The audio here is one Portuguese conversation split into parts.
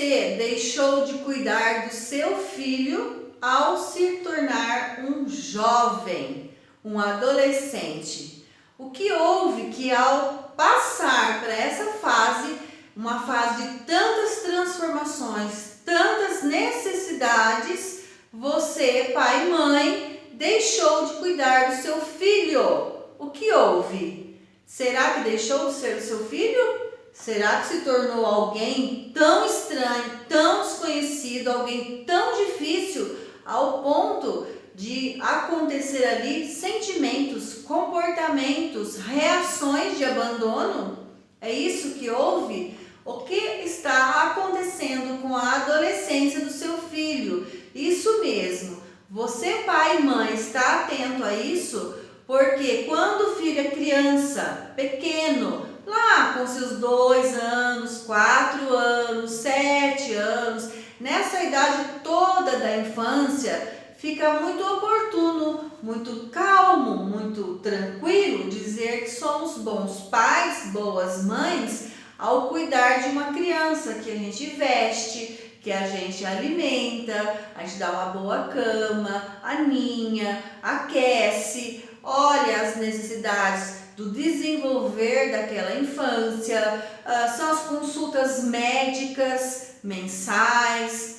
você deixou de cuidar do seu filho ao se tornar um jovem, um adolescente? O que houve que ao passar para essa fase, uma fase de tantas transformações, tantas necessidades, você, pai e mãe, deixou de cuidar do seu filho? O que houve? Será que deixou de ser o seu filho? Será que se tornou alguém tão estranho, tão desconhecido, alguém tão difícil, ao ponto de acontecer ali sentimentos, comportamentos, reações de abandono? É isso que houve? O que está acontecendo com a adolescência do seu filho? Isso mesmo, você, pai e mãe, está atento a isso? Porque quando o filho é criança, pequeno, lá com seus 2 anos, 4 anos, 7 anos, nessa idade toda da infância, fica muito oportuno, muito calmo, muito tranquilo dizer que somos bons pais, boas mães, ao cuidar de uma criança que a gente veste, que a gente alimenta, a gente dá uma boa cama, aninha, aquece, olha as necessidades do desenvolver daquela infância, são as consultas médicas mensais,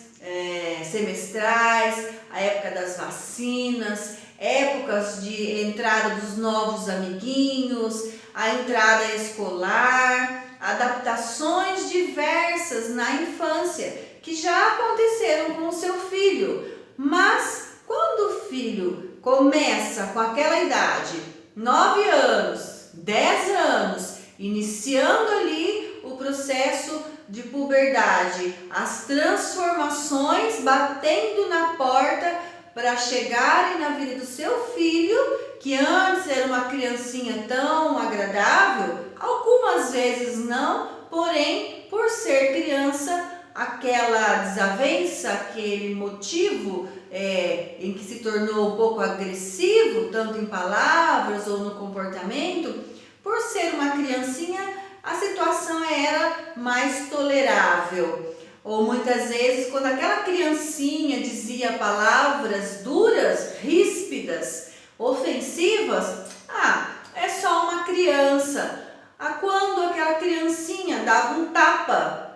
semestrais, a época das vacinas, épocas de entrada dos novos amiguinhos, a entrada escolar, adaptações diversas na infância que já aconteceram com o seu filho. Mas quando o filho começa com aquela idade, 9 anos, 10 anos, iniciando ali o processo de puberdade, as transformações batendo na porta para chegarem na vida do seu filho, que antes era uma criancinha tão agradável, algumas vezes não, porém, por ser criança, aquela desavença, aquele motivo em que se tornou um pouco agressivo, tanto em palavras ou no comportamento, por ser uma criancinha, a situação era mais tolerável. Ou muitas vezes, quando aquela criancinha dizia palavras duras, ríspidas, ofensivas, é só uma criança. Quando aquela criancinha dava um tapa,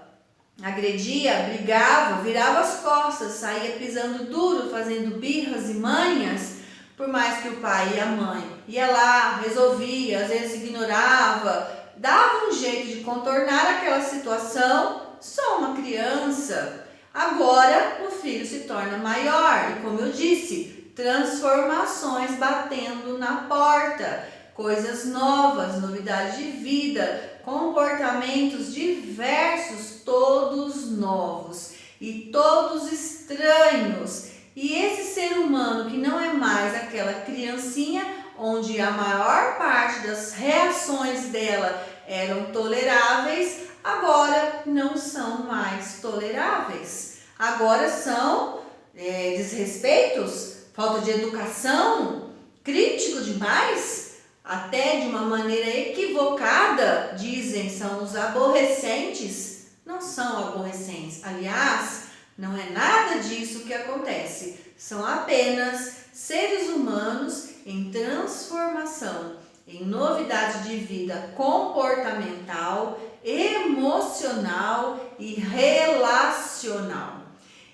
agredia, brigava, virava as costas, saía pisando duro, fazendo birras e manhas, por mais que o pai e a mãe ia lá, resolvia, às vezes ignorava, dava um jeito de contornar aquela situação, só uma criança. Agora o filho se torna maior e, como eu disse, transformações batendo na porta, coisas novas, novidades de vida, comportamentos diversos, todos novos e todos estranhos. E esse ser humano que não é mais aquela criancinha onde a maior parte das reações dela eram toleráveis, agora não são mais toleráveis. Agora são desrespeitos, falta de educação, crítico demais, até de uma maneira equivocada, dizem, são os aborrecentes. Não são aborrecentes, aliás, não é nada disso que acontece, são apenas seres humanos em transformação, em novidade de vida comportamental, emocional e relacional.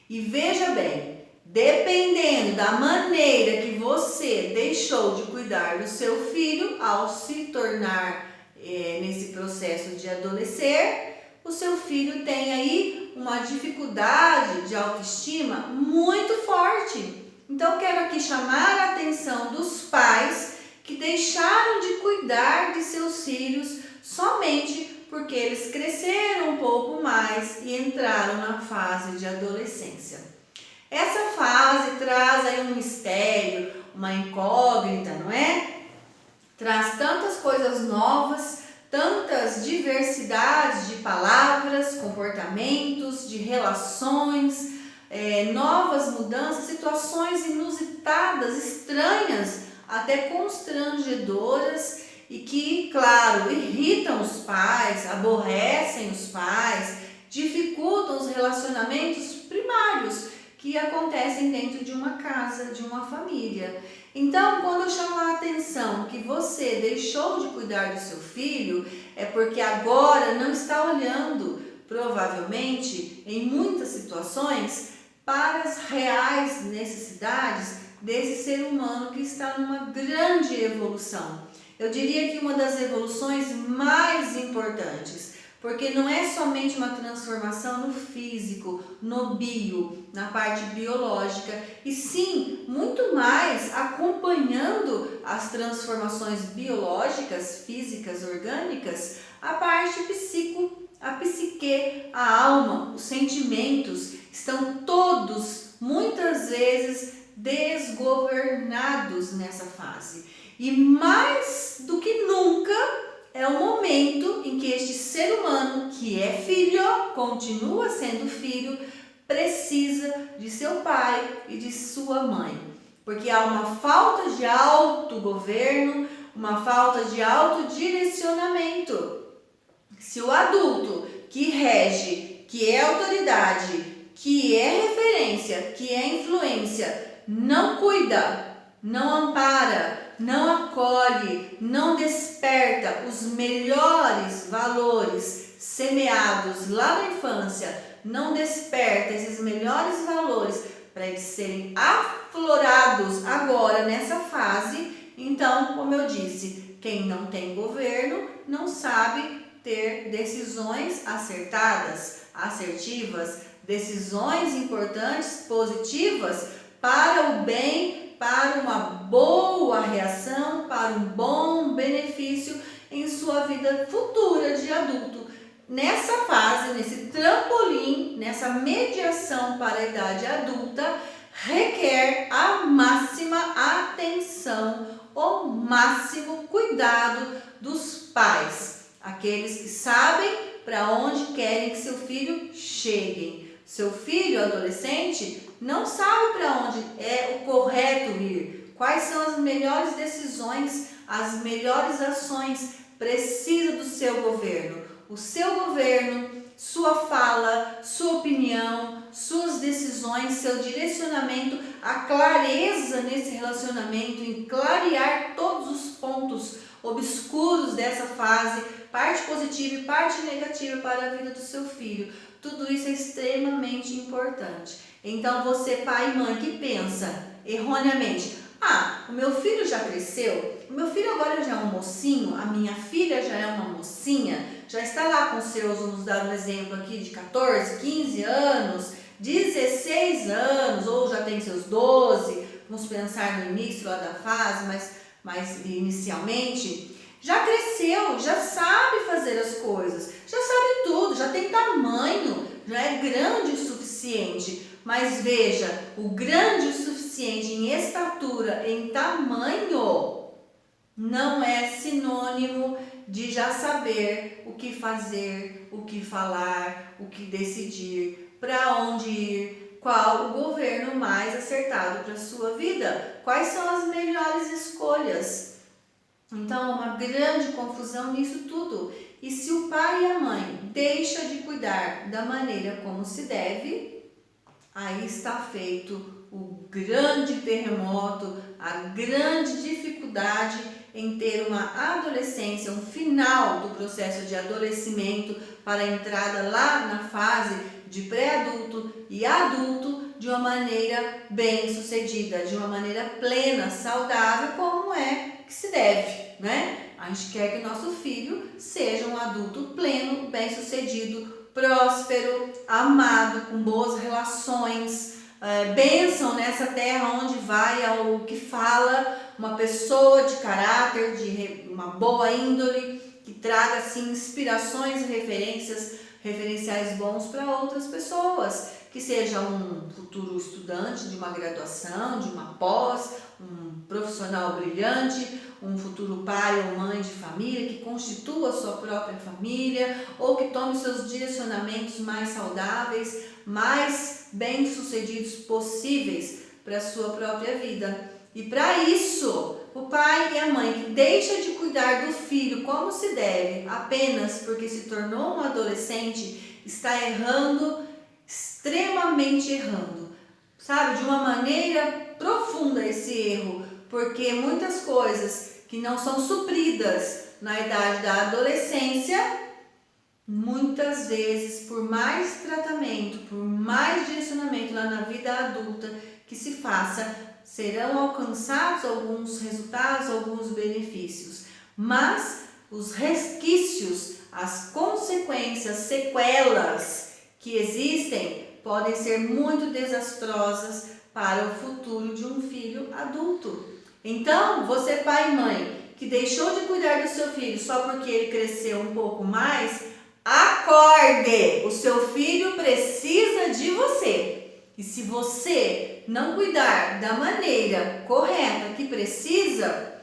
E veja bem, dependendo da maneira que você deixou de cuidar do seu filho ao se tornar nesse processo de adolescer, o seu filho tem aí uma dificuldade de autoestima muito forte. Então, quero aqui chamar a atenção dos pais que deixaram de cuidar de seus filhos somente porque eles cresceram um pouco mais e entraram na fase de adolescência. Essa fase traz aí um mistério, uma incógnita, não é? Traz tantas coisas novas, tantas diversidades de palavras, comportamentos, de relações, novas mudanças, situações inusitadas, estranhas, até constrangedoras e que, claro, irritam os pais, aborrecem os pais, dificultam os relacionamentos primários que acontecem dentro de uma casa, de uma família. Então, quando eu chamo a atenção que você deixou de cuidar do seu filho, é porque agora não está olhando, provavelmente, em muitas situações, para as reais necessidades desse ser humano que está numa grande evolução. Eu diria que uma das evoluções mais importantes, porque não é somente uma transformação no físico, no bio, na parte biológica, e sim, muito mais acompanhando as transformações biológicas, físicas, orgânicas, a parte a psique, a alma, os sentimentos estão todos, muitas vezes, desgovernados nessa fase. E mais do que nunca, é o momento em que este ser humano, que é filho, continua sendo filho, precisa de seu pai e de sua mãe. Porque há uma falta de autogoverno, uma falta de autodirecionamento. Se o adulto que rege, que é autoridade, que é referência, que é influência, não cuida, não ampara, não acolhe, não desperta os melhores valores semeados lá na infância, não desperta esses melhores valores para eles serem aflorados agora nessa fase, então, como eu disse, quem não tem governo não sabe ter decisões acertadas, assertivas, decisões importantes, positivas para o bem, para uma boa reação, para um bom benefício em sua vida futura de adulto. Nessa fase, nesse trampolim, nessa mediação para a idade adulta, requer a máxima atenção, o máximo cuidado dos pais, aqueles que sabem para onde querem que seu filho chegue. Seu filho adolescente não sabe para onde é o correto ir, quais são as melhores decisões, as melhores ações, precisa do seu governo. O seu governo, sua fala, sua opinião, suas decisões, seu direcionamento, a clareza nesse relacionamento, em clarear todos os pontos obscuros dessa fase, parte positiva e parte negativa para a vida do seu filho. Tudo isso é extremamente importante. Então você, pai e mãe, que pensa erroneamente, o meu filho já cresceu, o meu filho agora já é um mocinho, a minha filha já é uma mocinha, já está lá com seus, vamos dar um exemplo aqui, de 14, 15 anos, 16 anos, ou já tem seus 12, vamos pensar no início lá da fase, mas inicialmente, já cresceu, já sabe fazer as coisas, já sabe tudo, já tem tamanho, já é grande o suficiente. Mas veja, o grande o suficiente em estatura, em tamanho, não é sinônimo de já saber o que fazer, o que falar, o que decidir, para onde ir, qual o governo mais acertado para a sua vida, quais são as melhores escolhas. Então, uma grande confusão nisso tudo. E se o pai e a mãe deixam de cuidar da maneira como se deve, aí está feito o grande terremoto, a grande dificuldade em ter uma adolescência, um final do processo de adoecimento para a entrada lá na fase de pré-adulto e adulto de uma maneira bem sucedida, de uma maneira plena, saudável, como é que se deve, né? A gente quer que o nosso filho seja um adulto pleno, bem sucedido, próspero, amado, com boas relações, bênção nessa terra onde vai ao que fala, uma pessoa de caráter, de uma boa índole, que traga assim inspirações e referenciais bons para outras pessoas, que seja um futuro estudante de uma graduação, de uma pós, um profissional brilhante, um futuro pai ou mãe de família que constitua a sua própria família ou que tome seus direcionamentos mais saudáveis, mais bem-sucedidos possíveis para a sua própria vida. E para isso, o pai e a mãe que deixa de cuidar do filho como se deve, apenas porque se tornou um adolescente, está errando extremamente errando, sabe, de uma maneira profunda esse erro, porque muitas coisas que não são supridas na idade da adolescência, muitas vezes, por mais tratamento, por mais direcionamento lá na vida adulta que se faça, serão alcançados alguns resultados, alguns benefícios, mas os resquícios, as consequências, sequelas que existem podem ser muito desastrosas para o futuro de um filho adulto. Então, você pai e mãe que deixou de cuidar do seu filho só porque ele cresceu um pouco mais, acorde! O seu filho precisa de você. E se você não cuidar da maneira correta que precisa,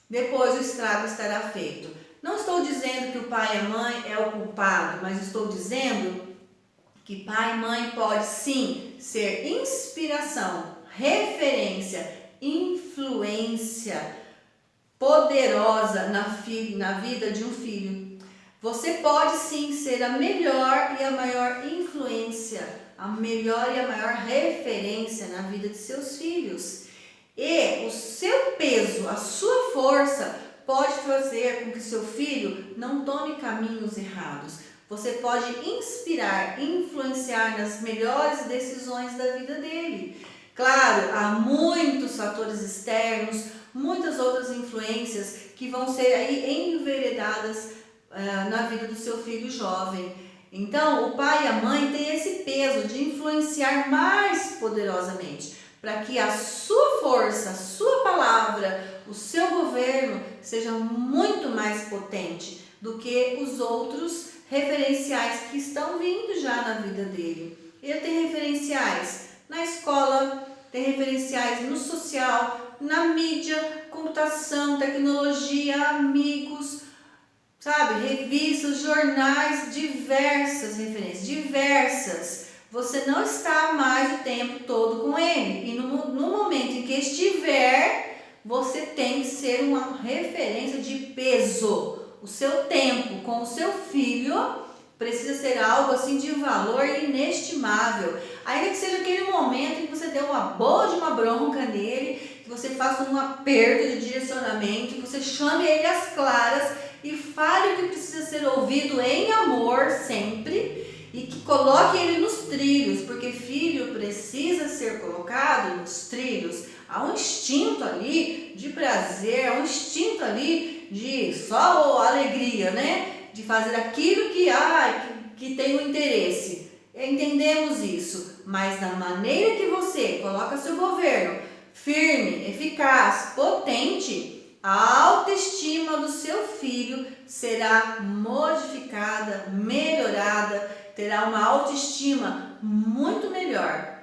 depois o estrago estará feito. Não estou dizendo que o pai e a mãe é o culpado, mas estou dizendo que pai e mãe pode sim ser inspiração, referência, influência poderosa na vida de um filho. Você pode sim ser a melhor e a maior influência, a melhor e a maior referência na vida de seus filhos. E o seu peso, a sua força pode fazer com que seu filho não tome caminhos errados. Você pode inspirar, influenciar nas melhores decisões da vida dele. Claro, há muitos fatores externos, muitas outras influências que vão ser aí enveredadas na vida do seu filho jovem. Então, o pai e a mãe têm esse peso de influenciar mais poderosamente, para que a sua força, a sua palavra, o seu governo seja muito mais potente do que os outros referenciais que estão vindo já na vida dele. Ele tem referenciais na escola, tem referenciais no social, na mídia, computação, tecnologia, amigos, sabe, revistas, jornais, diversas referências, diversas. Você não está mais o tempo todo com ele. E no momento em que estiver, você tem que ser uma referência de peso. O seu tempo com o seu filho precisa ser algo assim de valor inestimável. Ainda que seja aquele momento em que você dê uma boa de uma bronca nele, que você faça um aperto de direcionamento, que você chame ele às claras e fale o que precisa ser ouvido em amor sempre e que coloque ele nos trilhos, porque filho precisa ser colocado nos trilhos. Há um instinto ali de prazer, há um instinto ali de só alegria, né? De fazer aquilo que tem o interesse. Entendemos isso, mas da maneira que você coloca seu governo firme, eficaz, potente, a autoestima do seu filho será modificada, melhorada, terá uma autoestima muito melhor.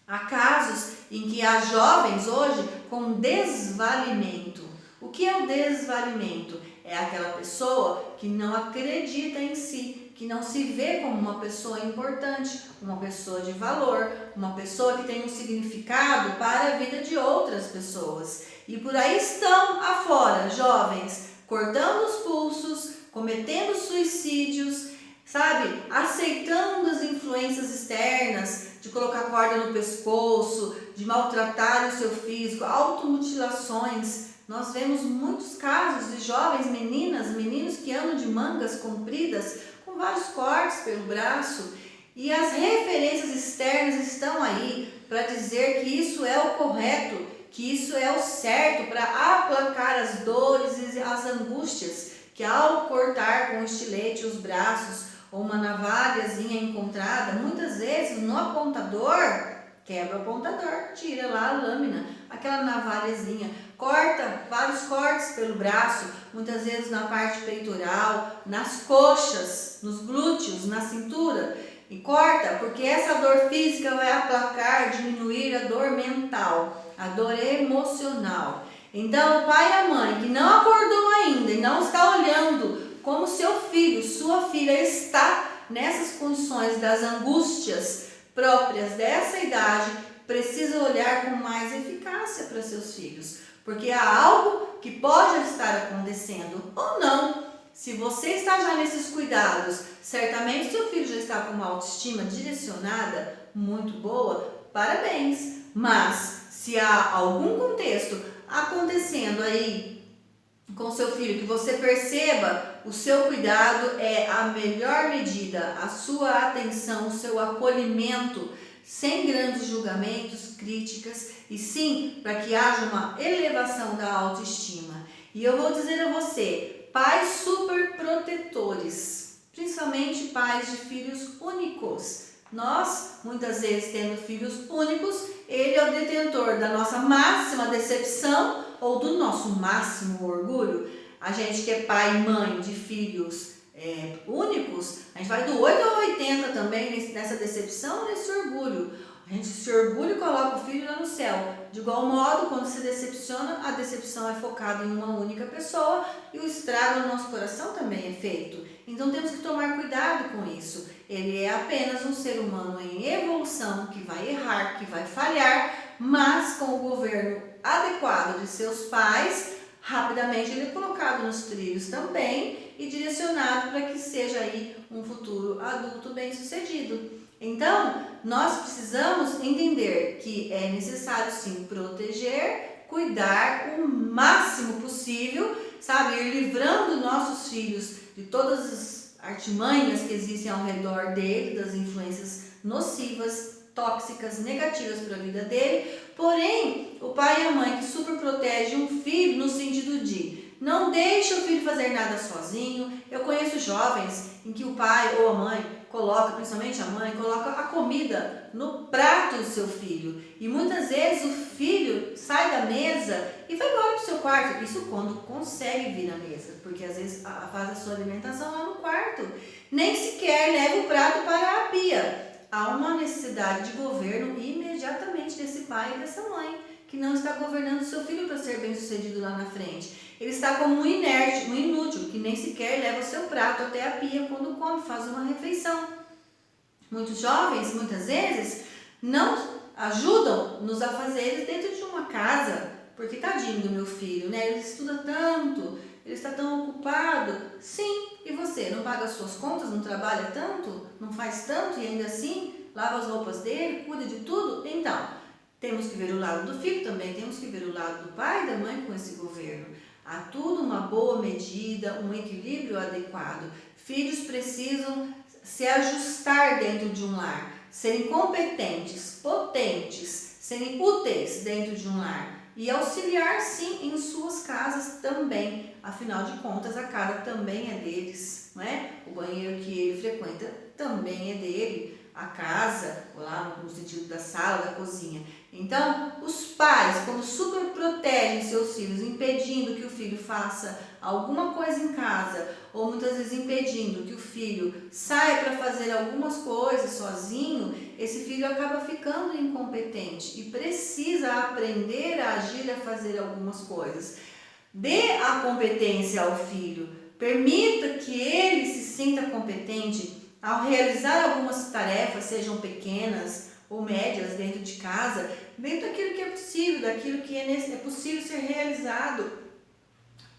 Há casos em que há jovens hoje com desvalimento. O que é o desvalimento? É aquela pessoa que não acredita em si, que não se vê como uma pessoa importante, uma pessoa de valor, uma pessoa que tem um significado para a vida de outras pessoas. E por aí estão afora jovens cortando os pulsos, cometendo suicídios, sabe? Aceitando as influências externas, de colocar corda no pescoço, de maltratar o seu físico, automutilações. Nós vemos muitos casos de jovens meninos que andam de mangas compridas, com vários cortes pelo braço. E as referências externas estão aí para dizer que isso é o correto, que isso é o certo para aplacar as dores e as angústias, que ao cortar com estilete os braços, ou uma navalhazinha encontrada, muitas vezes no apontador, quebra o apontador, tira lá a lâmina, aquela navalhazinha, corta vários cortes pelo braço, muitas vezes na parte peitoral, nas coxas, nos glúteos, na cintura, e corta porque essa dor física vai aplacar, diminuir a dor mental, a dor emocional. Então o pai e a mãe que não acordou ainda e não está olhando como seu filho, sua filha está nessas condições das angústias próprias dessa idade, precisa olhar com mais eficácia para seus filhos, porque há algo que pode estar acontecendo ou não, se você está já nesses cuidados, certamente seu filho já está com uma autoestima direcionada muito boa, parabéns. Mas se há algum contexto acontecendo aí com seu filho que você perceba, o seu cuidado é a melhor medida, a sua atenção, o seu acolhimento, sem grandes julgamentos, críticas, e sim para que haja uma elevação da autoestima. E eu vou dizer a você, pais super protetores, principalmente pais de filhos únicos. Nós, muitas vezes, tendo filhos únicos, ele é o detentor da nossa máxima decepção ou do nosso máximo orgulho. A gente que é pai e mãe de filhos únicos, a gente vai do 8 ao 80 também nessa decepção, nesse orgulho. A gente se orgulha e coloca o filho lá no céu. De igual modo, quando se decepciona, a decepção é focada em uma única pessoa e o estrago no nosso coração também é feito. Então temos que tomar cuidado com isso. Ele é apenas um ser humano em evolução, que vai errar, que vai falhar, mas com o governo adequado de seus pais, rapidamente ele é colocado nos trilhos também e direcionado para que seja aí um futuro adulto bem-sucedido. Então, nós precisamos entender que é necessário sim proteger, cuidar o máximo possível, sabe? Ir livrando nossos filhos de todas as artimanhas que existem ao redor dele, das influências nocivas, tóxicas, negativas para a vida dele. Porém, o pai e a mãe que super protege um filho no sentido de não deixa o filho fazer nada sozinho. Eu conheço jovens em que o pai ou a mãe coloca, principalmente a mãe, coloca a comida no prato do seu filho. E muitas vezes o filho sai da mesa e vai embora para o seu quarto. Isso quando consegue vir à mesa, porque às vezes faz a sua alimentação lá no quarto. Nem sequer leva o prato para a pia. Há uma necessidade de governo imediatamente desse pai e dessa mãe, que não está governando o seu filho para ser bem-sucedido lá na frente. Ele está como um inerte, um inútil, que nem sequer leva o seu prato até a pia quando come, faz uma refeição. Muitos jovens, muitas vezes, não ajudam nos afazeres dentro de uma casa, porque tadinho do meu filho, né? Ele estuda tanto, ele está tão ocupado. Sim, e você? Não paga as suas contas, não trabalha tanto, não faz tanto e ainda assim lava as roupas dele, cuida de tudo? Então, temos que ver o lado do filho também, temos que ver o lado do pai e da mãe com esse governo. Há tudo uma boa medida, um equilíbrio adequado. Filhos precisam se ajustar dentro de um lar, serem competentes, potentes, serem úteis dentro de um lar e auxiliar sim em suas casas também. Afinal de contas, a casa também é deles, não é? O banheiro que ele frequenta também é dele. A casa, lá no sentido da sala, da cozinha. Então, os pais, quando super protegem seus filhos, impedindo que o filho faça alguma coisa em casa, ou muitas vezes impedindo que o filho saia para fazer algumas coisas sozinho, esse filho acaba ficando incompetente e precisa aprender a agir, a fazer algumas coisas. Dê a competência ao filho, permita que ele se sinta competente ao realizar algumas tarefas, sejam pequenas ou médias dentro de casa, dentro daquilo que é possível, daquilo que é possível ser realizado.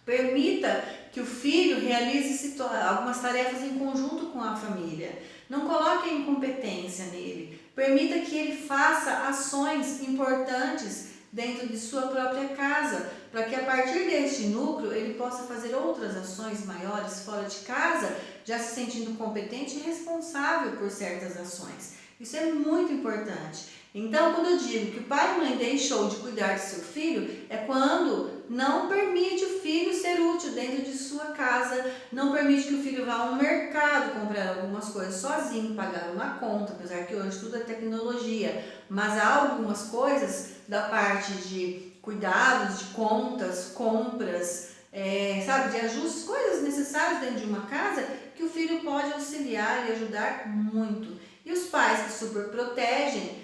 Permita que o filho realize algumas tarefas em conjunto com a família. Não coloque a incompetência nele. Permita que ele faça ações importantes dentro de sua própria casa, para que a partir deste núcleo ele possa fazer outras ações maiores fora de casa, já se sentindo competente e responsável por certas ações. Isso é muito importante. Então, quando eu digo que o pai e mãe deixou de cuidar de seu filho, é quando não permite o filho ser útil dentro de sua casa, não permite que o filho vá ao mercado comprar algumas coisas sozinho, pagar uma conta, apesar que hoje tudo é tecnologia, mas há algumas coisas da parte de cuidados, de contas, compras, de ajustes, coisas necessárias dentro de uma casa que o filho pode auxiliar e ajudar muito. E os pais que super protegem,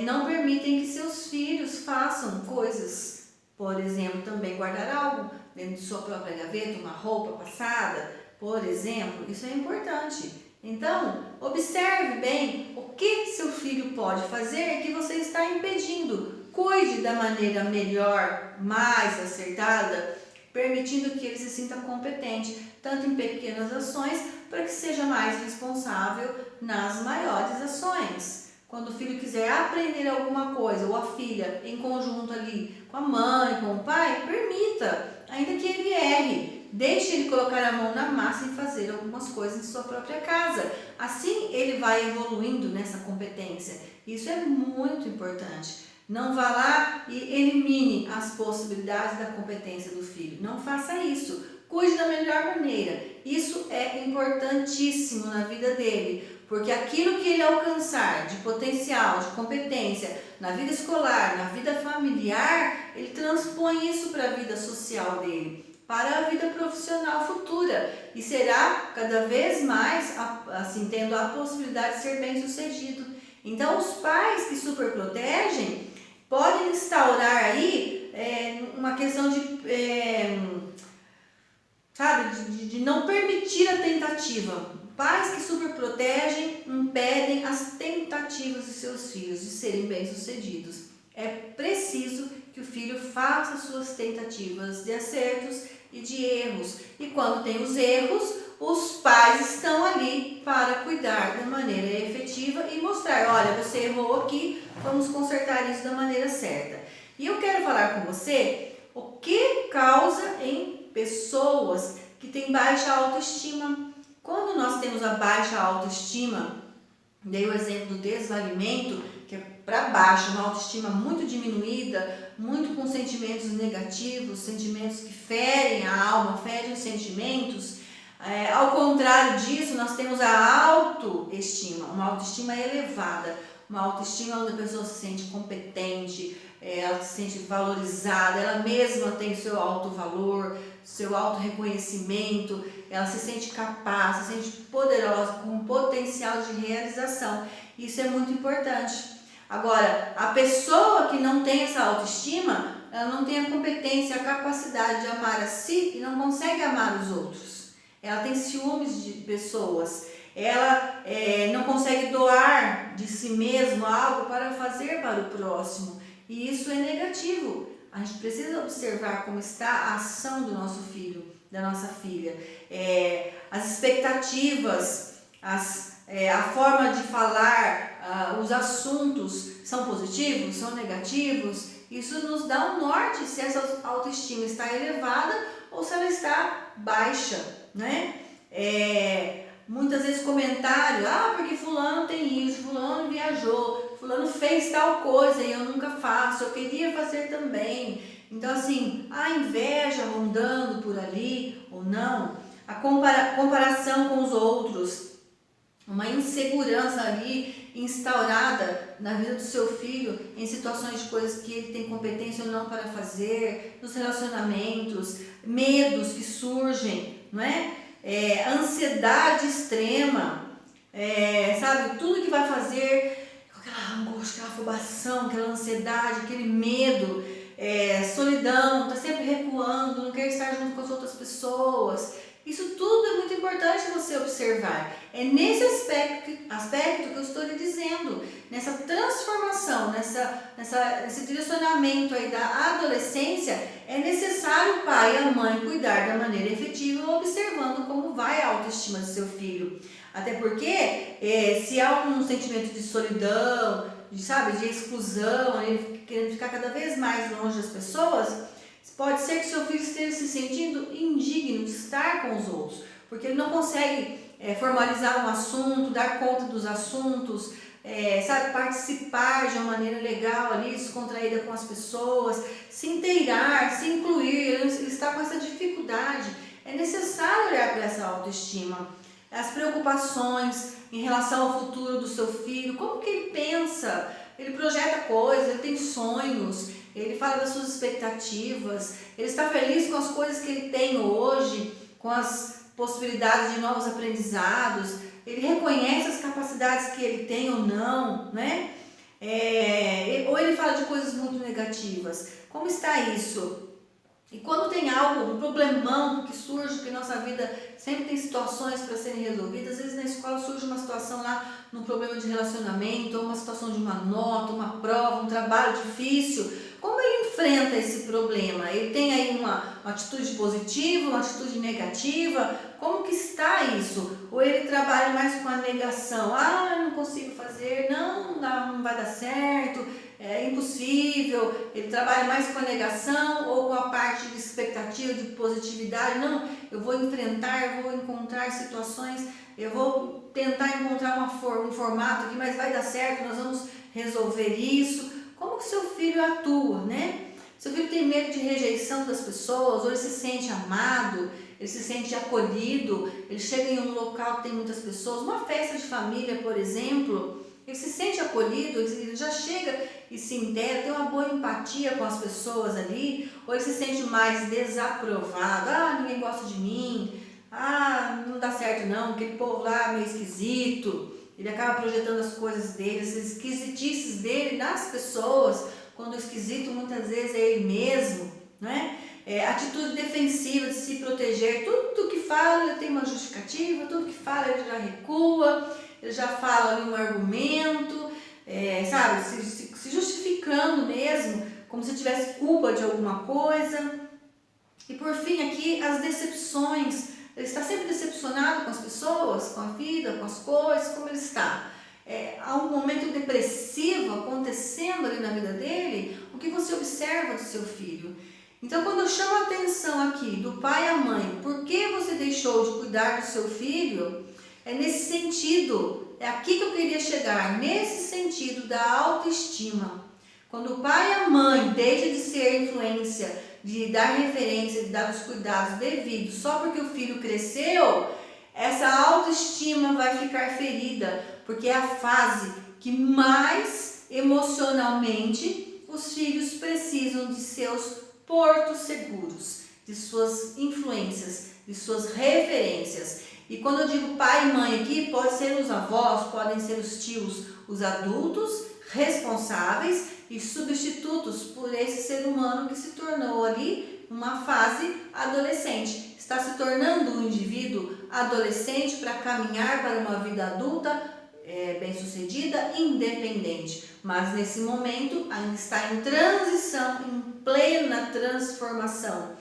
não permitem que seus filhos façam coisas, por exemplo, também guardar algo dentro de sua própria gaveta, uma roupa passada, por exemplo, isso é importante. Então, observe bem o que seu filho pode fazer que você está impedindo. Cuide da maneira melhor, mais acertada, permitindo que ele se sinta competente, tanto em pequenas ações, para que seja mais responsável nas maiores ações. Quando o filho quiser aprender alguma coisa, ou a filha, em conjunto ali com a mãe, com o pai, permita, ainda que ele erre. Deixe ele colocar a mão na massa e fazer algumas coisas em sua própria casa. Assim ele vai evoluindo nessa competência. Isso é muito importante. Não vá lá e elimine as possibilidades da competência do filho. Não faça isso. Cuide da melhor maneira. Isso é importantíssimo na vida dele, porque aquilo que ele alcançar de potencial, de competência na vida escolar, na vida familiar, ele transpõe isso para a vida social dele, para a vida profissional futura, e será cada vez mais, assim, tendo a possibilidade de ser bem-sucedido. Então, os pais que superprotegem podem instaurar aí uma questão de não permitir a tentativa. Pais que superprotegem impedem as tentativas de seus filhos de serem bem-sucedidos. É preciso que o filho faça suas tentativas de acertos e de erros. E quando tem os erros, os pais estão ali para cuidar da maneira efetiva e mostrar, olha, você errou aqui, vamos consertar isso da maneira certa. E eu quero falar com você o que causa em pessoas que têm baixa autoestima. Quando nós temos a baixa autoestima, dei o exemplo do desvalimento, que é para baixo, uma autoestima muito diminuída, muito com sentimentos negativos, sentimentos que ferem a alma, ferem os sentimentos. Ao contrário disso, nós temos a autoestima, uma autoestima elevada, uma autoestima onde a pessoa se sente competente, ela se sente valorizada, ela mesma tem seu autovalor, seu autorreconhecimento, ela se sente capaz, se sente poderosa, com potencial de realização. Isso é muito importante. Agora, a pessoa que não tem essa autoestima, ela não tem a competência, a capacidade de amar a si e não consegue amar os outros. Ela tem ciúmes de pessoas, ela não consegue doar de si mesma algo para fazer para o próximo. E isso é negativo. A gente precisa observar como está a ação do nosso filho, da nossa filha. As expectativas, a forma de falar, os assuntos são positivos, são negativos. Isso nos dá um norte se essa autoestima está elevada ou se ela está baixa, né? Muitas vezes comentário, porque fulano tem isso, fulano viajou, fulano fez tal coisa e eu nunca faço, eu queria fazer também. Então assim, a inveja rondando por ali ou não, a comparação com os outros, uma insegurança ali instaurada na vida do seu filho em situações de coisas que ele tem competência ou não para fazer, nos relacionamentos, medos que surgem, não é? Ansiedade extrema, sabe, tudo que vai fazer, aquela angústia, aquela afobação, aquela ansiedade, aquele medo, solidão, está sempre recuando, não quer estar junto com as outras pessoas. Isso tudo é muito importante você observar. É nesse aspecto que eu estou lhe dizendo, nessa transformação, nesse direcionamento aí da adolescência, é necessário o pai e a mãe cuidar da maneira efetiva, observando como vai a autoestima do seu filho. Até porque, se há um sentimento de solidão, de exclusão, ele querendo ficar cada vez mais longe das pessoas, pode ser que seu filho esteja se sentindo indigno de estar com os outros, porque ele não consegue formalizar um assunto, dar conta dos assuntos, participar de uma maneira legal ali, descontraída com as pessoas, se inteirar, se incluir, ele está com essa dificuldade. É necessário olhar para essa autoestima, as preocupações em relação ao futuro do seu filho, como que ele pensa, ele projeta coisas, ele tem sonhos, ele fala das suas expectativas, ele está feliz com as coisas que ele tem hoje, com as possibilidades de novos aprendizados, ele reconhece as capacidades que ele tem ou não, né? Ou ele fala de coisas muito negativas. Como está isso? E quando tem algo, um problemão que surge, porque nossa vida sempre tem situações para serem resolvidas, às vezes na escola surge uma situação lá, num problema de relacionamento, ou uma situação de uma nota, uma prova, um trabalho difícil, como ele enfrenta esse problema? Ele tem aí uma atitude positiva, uma atitude negativa? Como que está isso? Ou ele trabalha mais com a negação? Ah, eu não consigo fazer, não dá, não vai dar certo, é impossível. Ele trabalha mais com a negação ou com a parte de expectativa, de positividade? Não, eu vou enfrentar, eu vou encontrar situações, eu vou tentar encontrar um formato aqui, mas vai dar certo, nós vamos resolver isso. Como que seu filho atua, né? Seu filho tem medo de rejeição das pessoas, ou ele se sente amado, ele se sente acolhido, ele chega em um local que tem muitas pessoas, uma festa de família, por exemplo, ele se sente acolhido, ele já chega e se inteira, tem uma boa empatia com as pessoas ali, ou ele se sente mais desaprovado, ah, ninguém gosta de mim, ah, não dá certo não, aquele povo lá é meio esquisito. Ele acaba projetando as coisas dele, as esquisitices dele nas pessoas, quando o esquisito muitas vezes é ele mesmo, né? Atitude defensiva de se proteger, tudo que fala ele tem uma justificativa, tudo que fala ele já recua, ele já fala ali um argumento, sabe? Se justificando mesmo, como se tivesse culpa de alguma coisa. E por fim aqui as decepções. Ele está sempre decepcionado com as pessoas, com a vida, com as coisas, como ele está. Há um momento depressivo acontecendo ali na vida dele, o que você observa do seu filho. Então, quando eu chamo a atenção aqui do pai e a mãe, por que você deixou de cuidar do seu filho? É nesse sentido, é aqui que eu queria chegar, nesse sentido da autoestima. Quando o pai e a mãe deixam de ser influência, de dar referência, de dar os cuidados devidos só porque o filho cresceu, essa autoestima vai ficar ferida, porque é a fase que mais emocionalmente os filhos precisam de seus portos seguros, de suas influências, de suas referências. E quando eu digo pai e mãe aqui, pode ser os avós, podem ser os tios, os adultos responsáveis e substitutos por esse ser humano que se tornou ali uma fase adolescente. Está se tornando um indivíduo adolescente para caminhar para uma vida adulta bem-sucedida, independente. Mas nesse momento ainda está em transição, em plena transformação.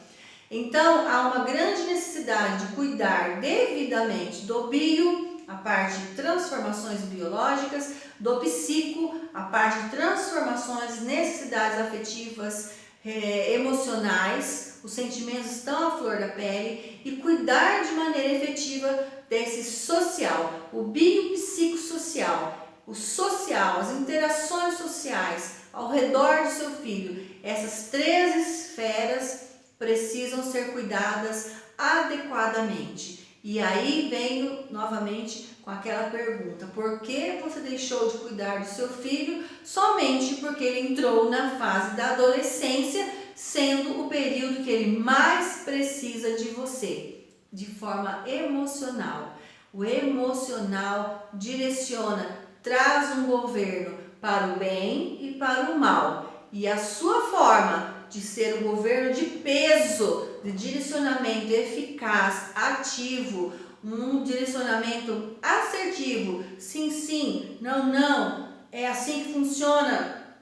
Então há uma grande necessidade de cuidar devidamente do bio, a parte de transformações biológicas, do psico, a parte de transformações, necessidades afetivas, emocionais, os sentimentos estão à flor da pele, e cuidar de maneira efetiva desse social, o biopsicossocial, o social, as interações sociais ao redor do seu filho. Essas 3 esferas precisam ser cuidadas adequadamente. E aí venho novamente com aquela pergunta: por que você deixou de cuidar do seu filho somente porque ele entrou na fase da adolescência, sendo o período que ele mais precisa de você, de forma emocional? O emocional direciona, traz um governo para o bem e para o mal. E a sua forma de ser um governo de peso, de direcionamento eficaz, ativo, um direcionamento assertivo, sim, sim, não, não, é assim que funciona,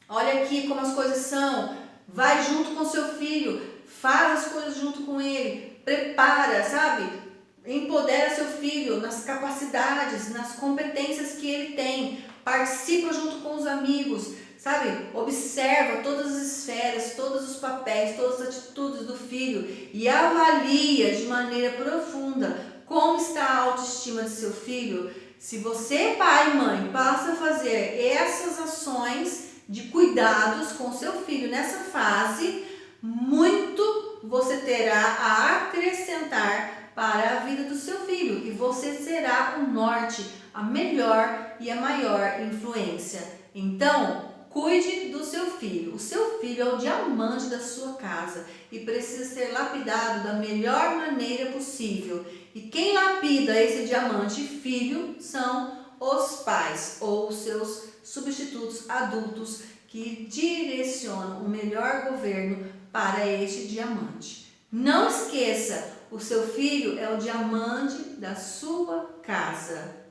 olha aqui como as coisas são, vai junto com seu filho, faz as coisas junto com ele, prepara, sabe? Empodera seu filho nas capacidades, nas competências que ele tem, participa junto com os amigos, sabe? Observa todas as esferas, todos os papéis, todas as atitudes do filho e avalia de maneira profunda como está a autoestima de seu filho. Se você, pai e mãe, passa a fazer essas ações de cuidados com seu filho nessa fase, muito você terá a acrescentar para a vida do seu filho, e você será o norte, a melhor e a maior influência. Então, cuide do seu filho. O seu filho é o diamante da sua casa e precisa ser lapidado da melhor maneira possível. E quem lapida esse diamante filho são os pais ou os seus substitutos adultos que direcionam o melhor governo para este diamante. Não esqueça, o seu filho é o diamante da sua casa.